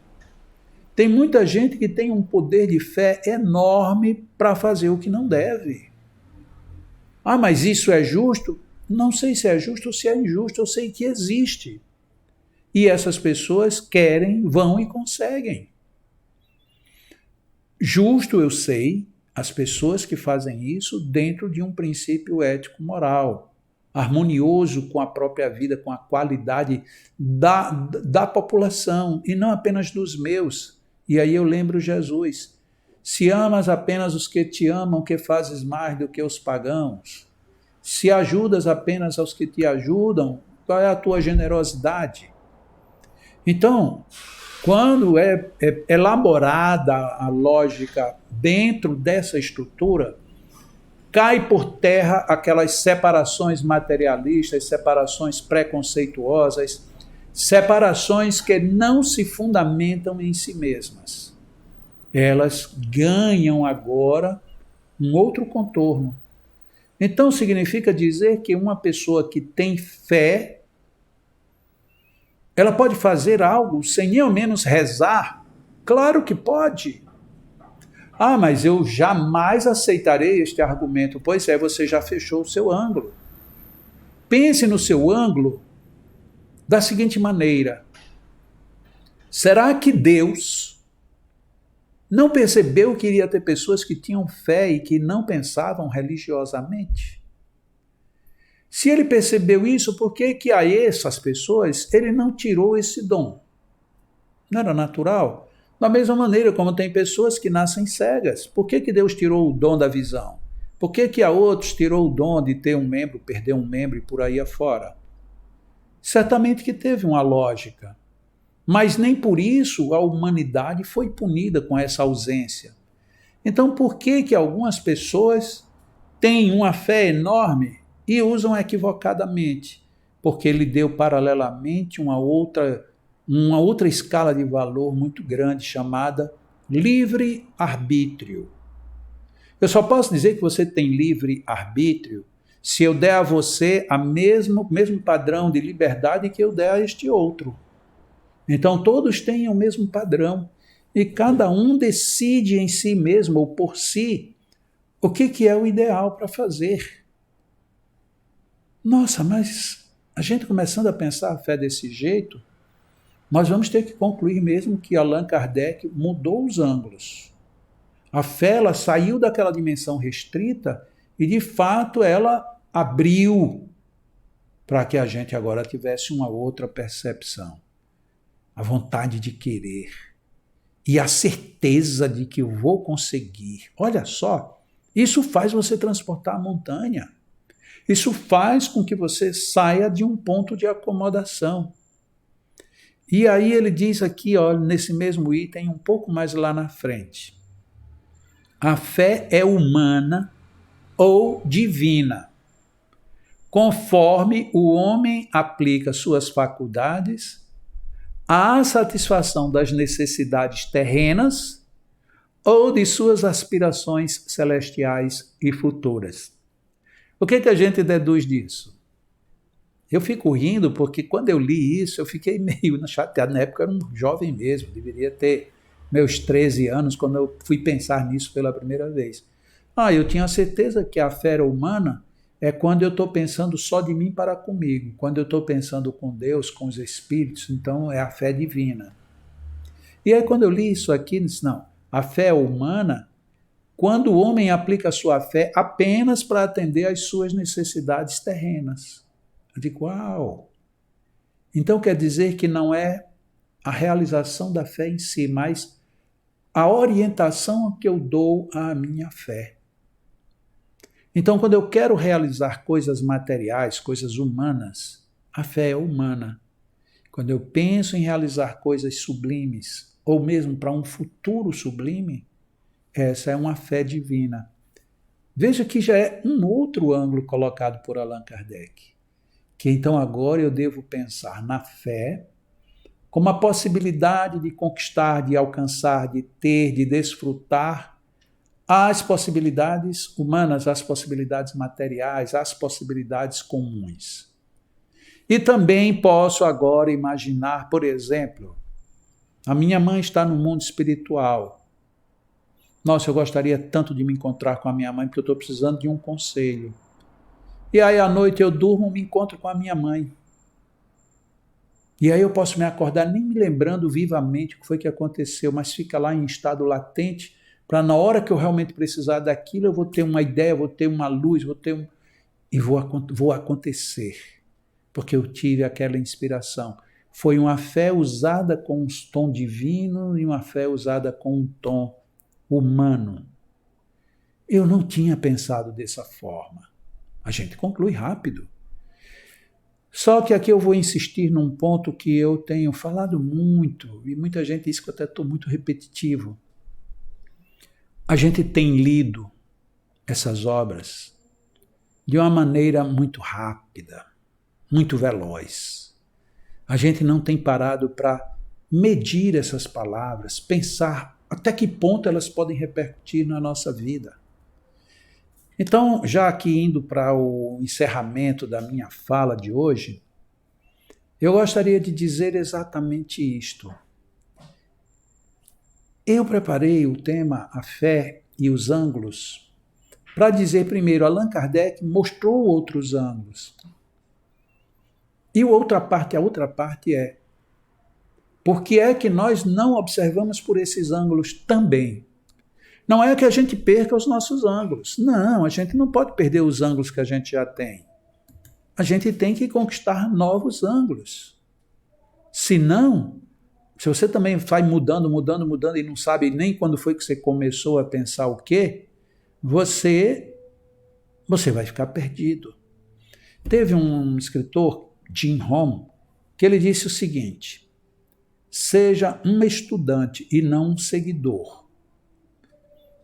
Tem muita gente que tem um poder de fé enorme para fazer o que não deve. Ah, mas isso é justo? Não sei se é justo ou se é injusto, eu sei que existe. E essas pessoas querem, vão e conseguem. Justo, eu sei, as pessoas que fazem isso dentro de um princípio ético-moral, harmonioso com a própria vida, com a qualidade da população, e não apenas dos meus. E aí eu lembro Jesus: se amas apenas os que te amam, que fazes mais do que os pagãos? Se ajudas apenas aos que te ajudam, qual é a tua generosidade? Então, quando é elaborada a lógica dentro dessa estrutura, cai por terra aquelas separações materialistas, separações preconceituosas, separações que não se fundamentam em si mesmas. Elas ganham agora um outro contorno. Então significa dizer que uma pessoa que tem fé, ela pode fazer algo sem nem ao menos rezar? Claro que pode. Ah, mas eu jamais aceitarei este argumento. Pois é, você já fechou o seu ângulo. Pense no seu ângulo da seguinte maneira: será que Deus não percebeu que iria ter pessoas que tinham fé e que não pensavam religiosamente? Se ele percebeu isso, por que a essas pessoas ele não tirou esse dom? Não era natural? Da mesma maneira como tem pessoas que nascem cegas. Por que Deus tirou o dom da visão? Por que a outros tirou o dom de ter um membro, perder um membro e por aí afora? Certamente que teve uma lógica. Mas nem por isso a humanidade foi punida com essa ausência. Então por que algumas pessoas têm uma fé enorme e usam equivocadamente? Porque ele deu paralelamente uma outra escala de valor muito grande chamada livre-arbítrio. Eu só posso dizer que você tem livre-arbítrio se eu der a você o mesmo padrão de liberdade que eu der a este outro. Então todos têm o mesmo padrão e cada um decide em si mesmo ou por si o que é o ideal para fazer. Nossa, mas a gente começando a pensar a fé desse jeito, nós vamos ter que concluir mesmo que Allan Kardec mudou os ângulos. A fé ela saiu daquela dimensão restrita e, de fato, ela abriu para que a gente agora tivesse uma outra percepção. A vontade de querer e a certeza de que eu vou conseguir. Olha só, isso faz você transportar a montanha. Isso faz com que você saia de um ponto de acomodação. E aí ele diz aqui, olha, nesse mesmo item, um pouco mais lá na frente. A fé é humana ou divina, conforme o homem aplica suas faculdades à satisfação das necessidades terrenas ou de suas aspirações celestiais e futuras. O que a gente deduz disso? Eu fico rindo porque quando eu li isso, eu fiquei meio chateado. Na época eu era um jovem mesmo, deveria ter meus 13 anos quando eu fui pensar nisso pela primeira vez. Eu tinha certeza que a fé humana é quando eu estou pensando só de mim para comigo. Quando eu estou pensando com Deus, com os espíritos, então é a fé divina. E aí quando eu li isso aqui, eu disse, não, a fé é humana quando o homem aplica a sua fé apenas para atender às suas necessidades terrenas. Eu digo, uau! Então quer dizer que não é a realização da fé em si, mas a orientação que eu dou à minha fé. Então, quando eu quero realizar coisas materiais, coisas humanas, a fé é humana. Quando eu penso em realizar coisas sublimes, ou mesmo para um futuro sublime, essa é uma fé divina. Veja que já é um outro ângulo colocado por Allan Kardec. Que então agora eu devo pensar na fé como a possibilidade de conquistar, de alcançar, de ter, de desfrutar as possibilidades humanas, as possibilidades materiais, as possibilidades comuns. E também posso agora imaginar, por exemplo, a minha mãe está no mundo espiritual. Nossa, eu gostaria tanto de me encontrar com a minha mãe porque eu estou precisando de um conselho. E aí à noite eu durmo e me encontro com a minha mãe. E aí eu posso me acordar nem me lembrando vivamente o que foi que aconteceu, mas fica lá em estado latente, para na hora que eu realmente precisar daquilo, eu vou ter uma ideia, vou ter uma luz, e vou acontecer, porque eu tive aquela inspiração. Foi uma fé usada com um tom divino e uma fé usada com um tom humano. Eu não tinha pensado dessa forma. A gente conclui rápido. Só que aqui eu vou insistir num ponto que eu tenho falado muito, e muita gente diz que eu até estou muito repetitivo. A gente tem lido essas obras de uma maneira muito rápida, muito veloz. A gente não tem parado para medir essas palavras, pensar até que ponto elas podem repercutir na nossa vida. Então, já aqui indo para o encerramento da minha fala de hoje, eu gostaria de dizer exatamente isto. Eu preparei o tema A Fé e os Ângulos para dizer primeiro, Allan Kardec mostrou outros ângulos. E a outra parte é, por que é que nós não observamos por esses ângulos também? Não é que a gente perca os nossos ângulos. Não, a gente não pode perder os ângulos que a gente já tem. A gente tem que conquistar novos ângulos. Senão, se você também vai mudando e não sabe nem quando foi que você começou a pensar o quê, você vai ficar perdido. Teve um escritor, Jim Rohn, que ele disse o seguinte, seja um estudante e não um seguidor.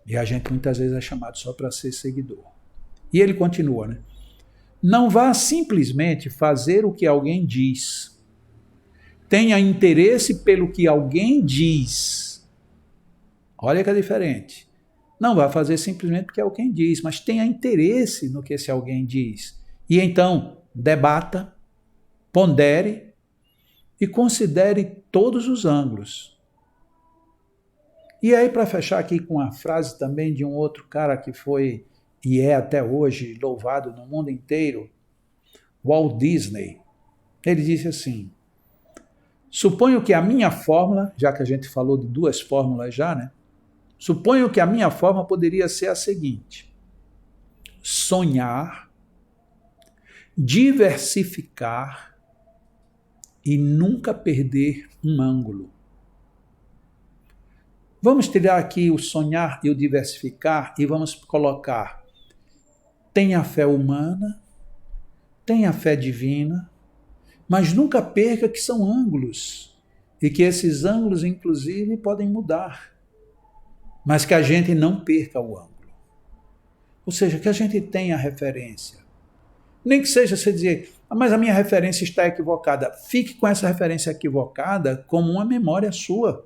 E a gente muitas vezes é chamado só para ser seguidor. E ele continua, né? Não vá simplesmente fazer o que alguém diz. Tenha interesse pelo que alguém diz. Olha que é diferente. Não vá fazer simplesmente porque alguém diz, mas tenha interesse no que esse alguém diz. E então, debata, pondere e considere todos os ângulos. E aí, para fechar aqui com a frase também de um outro cara que foi e é até hoje louvado no mundo inteiro, Walt Disney, ele disse assim, Suponho que a minha fórmula, já que a gente falou de duas fórmulas já, né? Suponho que a minha fórmula poderia ser a seguinte: sonhar, diversificar e nunca perder um ângulo. Vamos tirar aqui o sonhar e o diversificar e vamos colocar: tem a fé humana, tem a fé divina, mas nunca perca que são ângulos e que esses ângulos, inclusive, podem mudar, mas que a gente não perca o ângulo. Ou seja, que a gente tenha referência. Nem que seja você dizer, mas a minha referência está equivocada. Fique com essa referência equivocada como uma memória sua.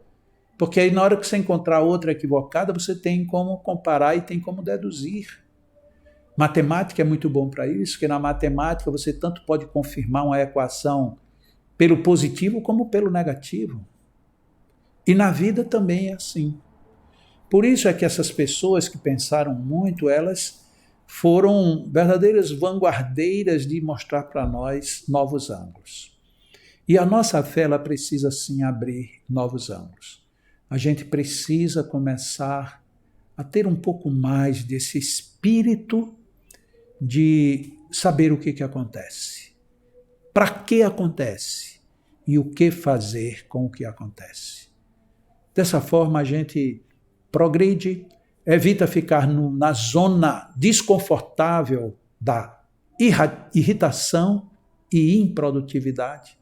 Porque aí na hora que você encontrar outra equivocada, você tem como comparar e tem como deduzir. Matemática é muito bom para isso, porque na matemática você tanto pode confirmar uma equação pelo positivo como pelo negativo. E na vida também é assim. Por isso é que essas pessoas que pensaram muito, elas foram verdadeiras vanguardeiras de mostrar para nós novos ângulos. E a nossa fé, ela precisa sim abrir novos ângulos. A gente precisa começar a ter um pouco mais desse espírito de saber o que acontece, para que acontece e o que fazer com o que acontece. Dessa forma a gente progride, evita ficar na zona desconfortável da irritação e improdutividade.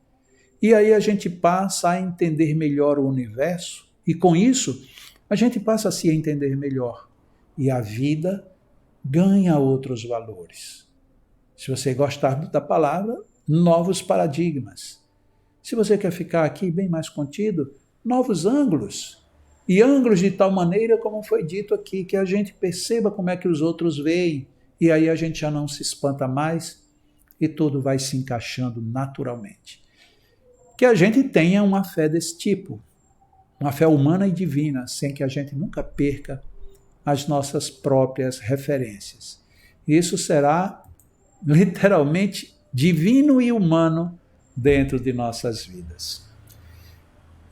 E aí a gente passa a entender melhor o universo e com isso a gente passa a se entender melhor e a vida ganha outros valores. Se você gostar da palavra, novos paradigmas. Se você quer ficar aqui bem mais contido, novos ângulos. E ângulos de tal maneira, como foi dito aqui, que a gente perceba como é que os outros veem, e aí a gente já não se espanta mais e tudo vai se encaixando naturalmente. Que a gente tenha uma fé desse tipo, uma fé humana e divina, sem que a gente nunca perca as nossas próprias referências. Isso será literalmente divino e humano dentro de nossas vidas.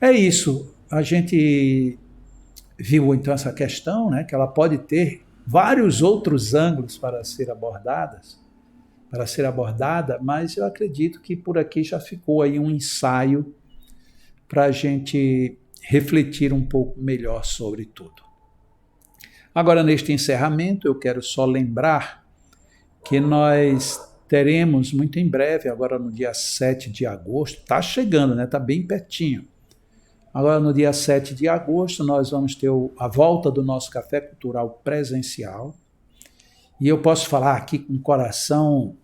É isso. A gente viu então essa questão, né, que ela pode ter vários outros ângulos para ser abordada, mas eu acredito que por aqui já ficou aí um ensaio para a gente refletir um pouco melhor sobre tudo. Agora, neste encerramento, eu quero só lembrar que nós teremos muito em breve, agora no dia 7 de agosto, está chegando, né? Está bem pertinho. Agora, no dia 7 de agosto, nós vamos ter a volta do nosso Café Cultural presencial. E eu posso falar aqui com o coração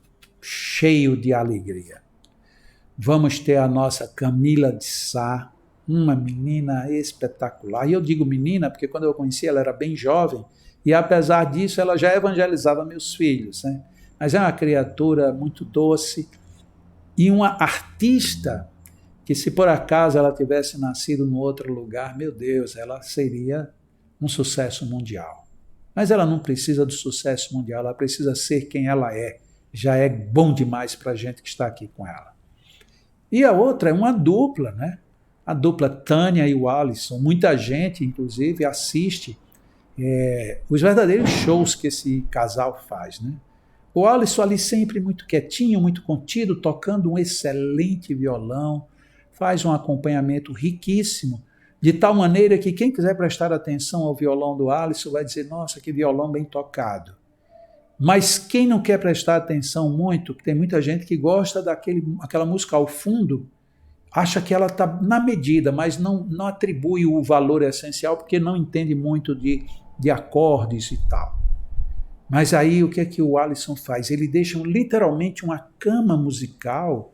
cheio de alegria. Vamos ter a nossa Camila de Sá, uma menina espetacular. E eu digo menina porque quando eu conheci ela era bem jovem e apesar disso ela já evangelizava meus filhos, né? Mas é uma criatura muito doce e uma artista que se por acaso ela tivesse nascido em outro lugar, meu Deus, ela seria um sucesso mundial. Mas ela não precisa do sucesso mundial, ela precisa ser quem ela é. Já é bom demais para a gente que está aqui com ela. E a outra é uma dupla, né? A dupla Tânia e o Alisson. Muita gente, inclusive, assiste os verdadeiros shows que esse casal faz, né? O Alisson ali sempre muito quietinho, muito contido, tocando um excelente violão, faz um acompanhamento riquíssimo, de tal maneira que quem quiser prestar atenção ao violão do Alisson vai dizer, nossa, que violão bem tocado. Mas quem não quer prestar atenção muito, tem muita gente que gosta daquela música ao fundo, acha que ela está na medida, mas não atribui o valor essencial porque não entende muito de acordes e tal. Mas aí o que é que o Alisson faz? Ele deixa literalmente uma cama musical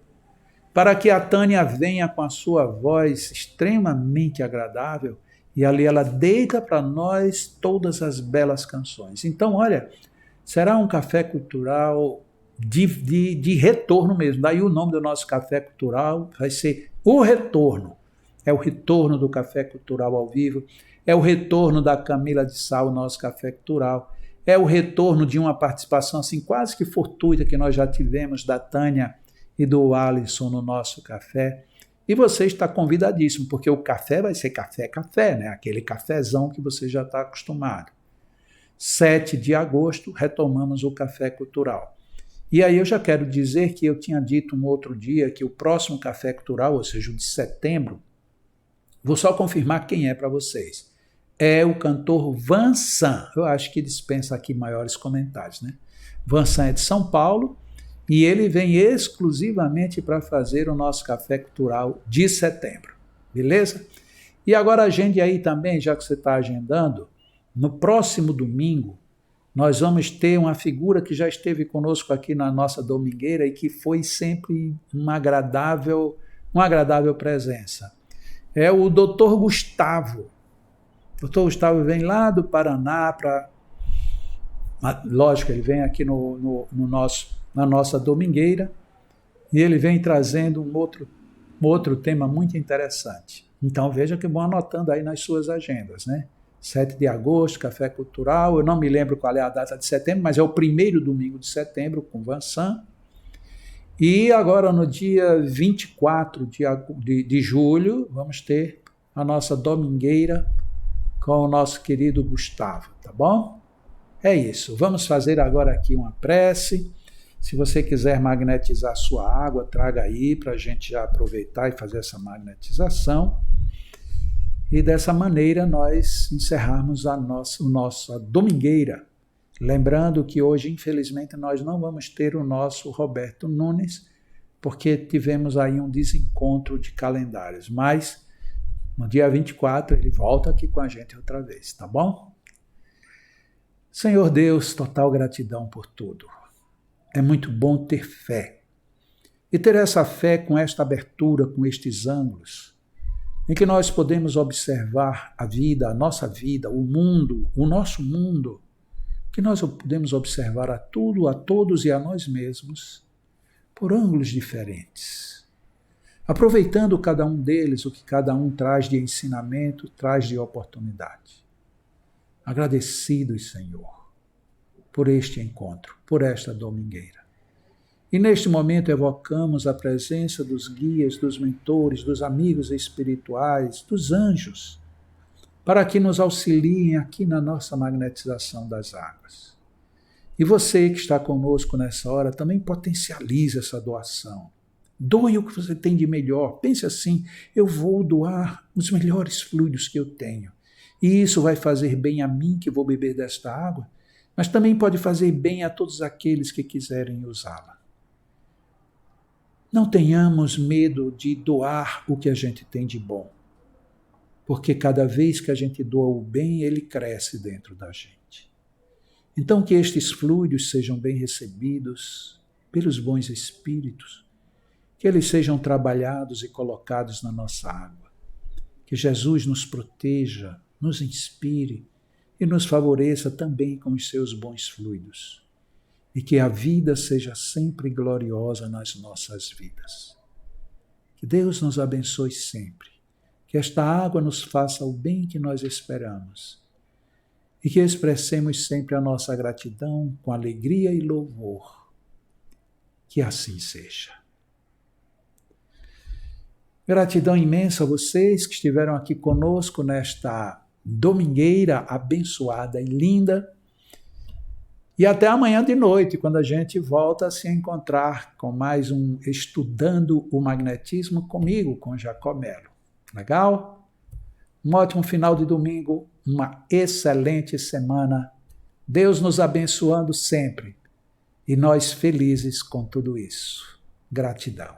para que a Tânia venha com a sua voz extremamente agradável e ali ela deita para nós todas as belas canções. Então, olha, será um café cultural de retorno mesmo. Daí o nome do nosso café cultural vai ser O Retorno. É o retorno do Café Cultural ao vivo, é o retorno da Camila de Sá, o nosso Café Cultural, é o retorno de uma participação assim quase que fortuita que nós já tivemos da Tânia e do Alisson no nosso café. E você está convidadíssimo, porque o café vai ser café, né? Aquele cafezão que você já está acostumado. 7 de agosto, retomamos o Café Cultural. E aí eu já quero dizer que eu tinha dito um outro dia que o próximo Café Cultural, ou seja, o de setembro, vou só confirmar quem é para vocês. É o cantor Vansan. Eu acho que dispensa aqui maiores comentários, né? Vansan é de São Paulo e ele vem exclusivamente para fazer o nosso Café Cultural de setembro. Beleza? E agora agende aí também, já que você está agendando, no próximo domingo, nós vamos ter uma figura que já esteve conosco aqui na nossa domingueira e que foi sempre uma agradável presença. É o Dr. Gustavo. O Dr. Gustavo vem lá do Paraná para... Lógico, ele vem aqui na nossa domingueira e ele vem trazendo um outro tema muito interessante. Então veja que vão anotando aí nas suas agendas, né? 7 de agosto, Café Cultural, eu não me lembro qual é a data de setembro, mas é o primeiro domingo de setembro com Vansan. E agora no dia 24 de julho, vamos ter a nossa domingueira com o nosso querido Gustavo, tá bom? É isso, vamos fazer agora aqui uma prece. Se você quiser magnetizar sua água, traga aí para a gente já aproveitar e fazer essa magnetização. E dessa maneira nós encerrarmos a nossa domingueira. Lembrando que hoje, infelizmente, nós não vamos ter o nosso Roberto Nunes, porque tivemos aí um desencontro de calendários. Mas no dia 24 ele volta aqui com a gente outra vez, tá bom? Senhor Deus, total gratidão por tudo. É muito bom ter fé. E ter essa fé com esta abertura, com estes ângulos, em que nós podemos observar a vida, a nossa vida, o mundo, o nosso mundo, que nós podemos observar a tudo, a todos e a nós mesmos por ângulos diferentes, aproveitando cada um deles o que cada um traz de ensinamento, traz de oportunidade. Agradecidos, Senhor, por este encontro, por esta domingueira. E neste momento evocamos a presença dos guias, dos mentores, dos amigos espirituais, dos anjos, para que nos auxiliem aqui na nossa magnetização das águas. E você que está conosco nessa hora também potencialize essa doação. Doe o que você tem de melhor. Pense assim, eu vou doar os melhores fluidos que eu tenho. E isso vai fazer bem a mim que vou beber desta água, mas também pode fazer bem a todos aqueles que quiserem usá-la. Não tenhamos medo de doar o que a gente tem de bom, porque cada vez que a gente doa o bem, ele cresce dentro da gente. Então que estes fluidos sejam bem recebidos pelos bons espíritos, que eles sejam trabalhados e colocados na nossa água, que Jesus nos proteja, nos inspire e nos favoreça também com os seus bons fluidos. E que a vida seja sempre gloriosa nas nossas vidas. Que Deus nos abençoe sempre. Que esta água nos faça o bem que nós esperamos. E que expressemos sempre a nossa gratidão com alegria e louvor. Que assim seja. Gratidão imensa a vocês que estiveram aqui conosco nesta domingueira abençoada e linda. E até amanhã de noite, quando a gente volta a se encontrar com mais um Estudando o Magnetismo comigo, com Jacó Melo. Legal? Um ótimo final de domingo, uma excelente semana. Deus nos abençoando sempre. E nós felizes com tudo isso. Gratidão.